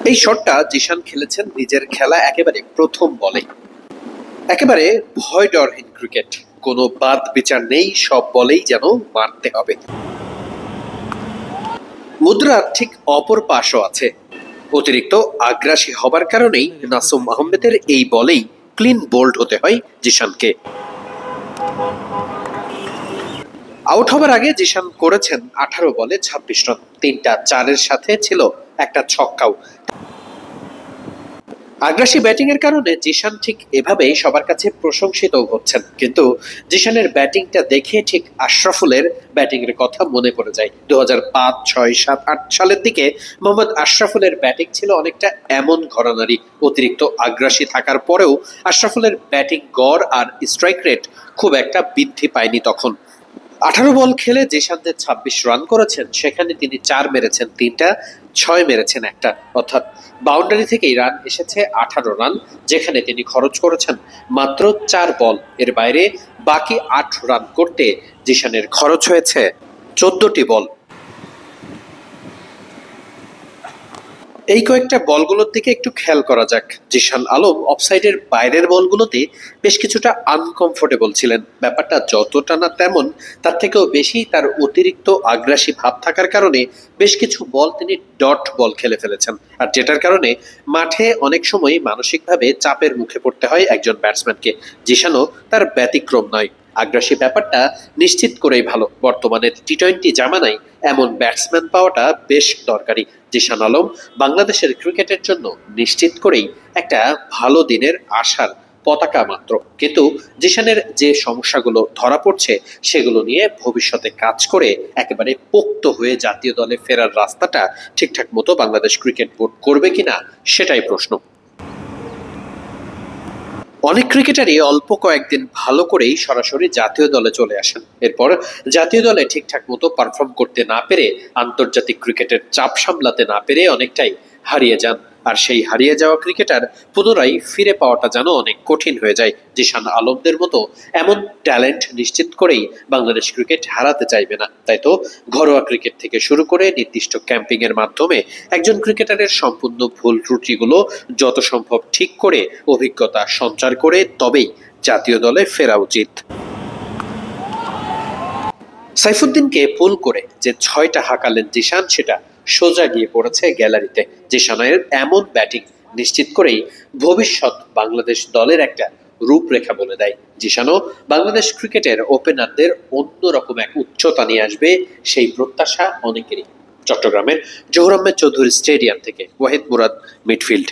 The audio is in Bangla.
এই শটটা জিশান খেলেছেন নিজের খেলা একেবারে প্রথম বলে। একেবারে ভয় ডরহীন ক্রিকেট, কোনো বাদ বিচার নেই, সব বলেই যেন মারতে হবে। মুদ্রার ঠিক অপর পাশও আছে। অতিরিক্ত আগ্রাসী হবার কারণেই নাসুম আহমেদের এই বলেই ক্লিন বোল্ড হতে হয় জিশানকে। আউট হবার আগে জিশান করেছেন 18 বলে 26 রান, 3টা 4-এর সাথে ছিল একটা ছক্কাও। আগ্রাসী ব্যাটিং এর কারণে জিশান ঠিক এভাবেই সবার কাছে প্রশংসিত হচ্ছেন, কিন্তু জিশানের ব্যাটিংটা দেখে ঠিক আশরাফুলের ব্যাটিং এর কথা মনে পড়ে যায়। 2005, 6, 7, 8 সালের দিকে মোহাম্মদ আশরাফুলের ব্যাটিং ছিল অনেকটা এমন ঘরানারই। অতিরিক্ত আগ্রাসী থাকার পরেও আশরাফুলের ব্যাটিং গড় আর স্ট্রাইক রেট খুব একটা বৃদ্ধি পায়নি তখন। 18 বল খেলে জিশান যে 26 রান করেছেন, সেখানে তিনি 4 মেরেছেন 3টা, 6 মেরেছেন একটা, অর্থাৎ বাউন্ডারি থেকেই রান এসেছে 18 রান, যেখানে তিনি খরচ করেছেন মাত্র 4 বল। এর বাইরে বাকি 8 রান করতে জিশানের খরচ হয়েছে 14টি বল। এই কয়েকটা বলগুলোর দিকে একটু খেয়াল করা যাক। জিশান আলম অফসাইডের বাইরের বলগুলোতে বেশ কিছুটা আনকমফোর্টেবল ছিলেন। ব্যাপারটা যতটা না তেমন, তার থেকেও বেশি তার অতিরিক্ত আগ্রাসী ভাব থাকার কারণে বেশ কিছু বল তিনি ডট বল খেলে ফেলেছেন, আর যেটার কারণে মাঠে অনেক সময় মানসিকভাবে চাপের মুখে পড়তে হয় একজন ব্যাটসম্যানকে। জিশানও তার ব্যতিক্রম নয়। আগ্রাসী ব্যাপারটা নিশ্চিত করেই ভালো। বর্তমানে টি-20 জামানায় এমন ব্যাটসম্যান পাওয়াটা বেশ দরকারি। জিশান আলম বাংলাদেশের ক্রিকেটের জন্য নিশ্চিত করেই একটা ভালো দিনের আশার পতাকা মাত্র। কিন্তু জিশানের যে সমস্যাগুলো ধরা পড়ছে, সেগুলো নিয়ে ভবিষ্যতে কাজ করে একেবারে পোক্ত হয়ে জাতীয় দলে ফেরার রাস্তাটা ঠিকঠাক মতো বাংলাদেশ ক্রিকেট বোর্ড করবে কিনা, সেটাই প্রশ্ন। অনেক ক্রিকেটারই অল্প কয়েকদিন ভালো করেই সরাসরি জাতীয় দলে চলে আসেন, এরপর জাতীয় দলে ঠিকঠাক মতো পারফর্ম করতে না পেরে, আন্তর্জাতিক ক্রিকেটের চাপ সামলাতে না পেরে অনেকটাই হারিয়ে যান। আর সেই হারিয়ে যাওয়া ক্রিকেটার পুনরায় ফিরে পাওয়াটা যেন অনেক কঠিন হয়ে যায়। জিশান আলমদের মতো এমন ট্যালেন্ট নিশ্চিত করেই বাংলাদেশ ক্রিকেট হারাতে চাইবে না। তাই তো ঘরোয়া ক্রিকেট থেকে শুরু করে নির্দিষ্ট ক্যাম্পিং এর মাধ্যমে একজন ক্রিকেটারের সম্পূর্ণ ভুল ত্রুটিগুলো যত সম্ভব ঠিক করে অভিজ্ঞতা সঞ্চার করে তবেই জাতীয় দলে ফেরা উচিত। সাইফুদ্দিনকে পুল করে যে 6টা হাঁকালেন জিশান, সেটা সোজা গিয়ে পড়েছে গ্যালারিতে। জিশানের এমন ব্যাটিং নিশ্চিত করেই ভবিষ্যৎ বাংলাদেশ দলের একটা রূপরেখা বলে দেয়। জিশানও বাংলাদেশ ক্রিকেটের ওপেনারদের অন্যরকম এক উচ্চতা নিয়ে আসবে, সেই প্রত্যাশা অনেকেরই। চট্টগ্রামের জহুর আহমেদ চৌধুরী স্টেডিয়াম থেকে ওয়াহিদ মুরাদ, মিডফিল্ড।